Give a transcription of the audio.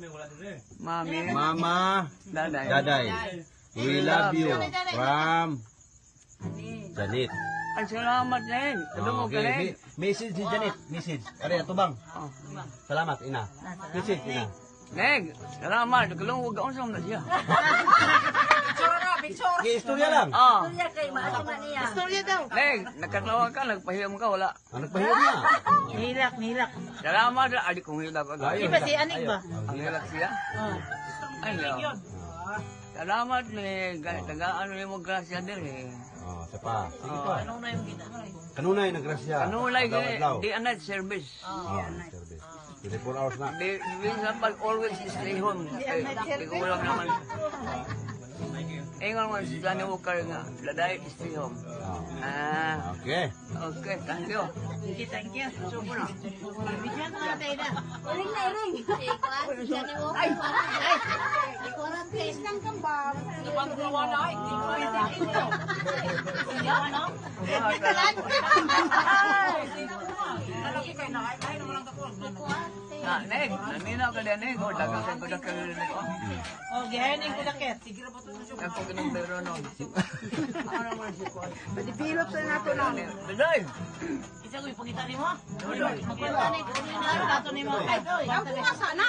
Mami. Mama, Daday. Daday. We love you. From Janet. Ang salamat na yun. Tulong mo ka na yun. Message si Janet. Message. Kaya tubang. Oh. Salamat, ina. Message, ina. Neg, salamat. Tulong huwag ka na siya. Istorya lang. Oh. Istorya daw. Neg, nagkatawa ka, nagpahiyam ka, wala. Nagpahirap na. Nilak. Salamat. Adik kong hilak ako. Ayun. Di ba si Anik ba? Ang hilak siya. Ay, no. Salamat, Neg. Tagaan mo yung grasya din eh. Oh, sapa. Sige pa. Anong na yung ginagawa? Kanunay naggrasya. Kanulay ka Adlaw-adlaw. di anad service. Service. 24 hours na. Di sa pag always stay home. Di ko lang naman. Ingon mo si Johnny Walker nga, daday stay home. Ah, Okay. okay, thank you. Sige, thank you. Supo na. Bigyan mo na tayo na. Iring na iring. Diyan mo. Ay, ikuran case ng kambang. Ipagawa na. Iyaw, ano? Lalaki kayo na. Ay, naman ang kakul. Ah, Neg, naninaw ka din, Neg. O, dagang ka ko na ko. Oh, gihanin ko lakit. Ako kinambero nun. Ano naman si Kwan? Madipilot sa nato na. Daday! Isa ko ipakita ni mo. Magpapalani ko ni na. Tato ni mo. Ay, ang puwa sana.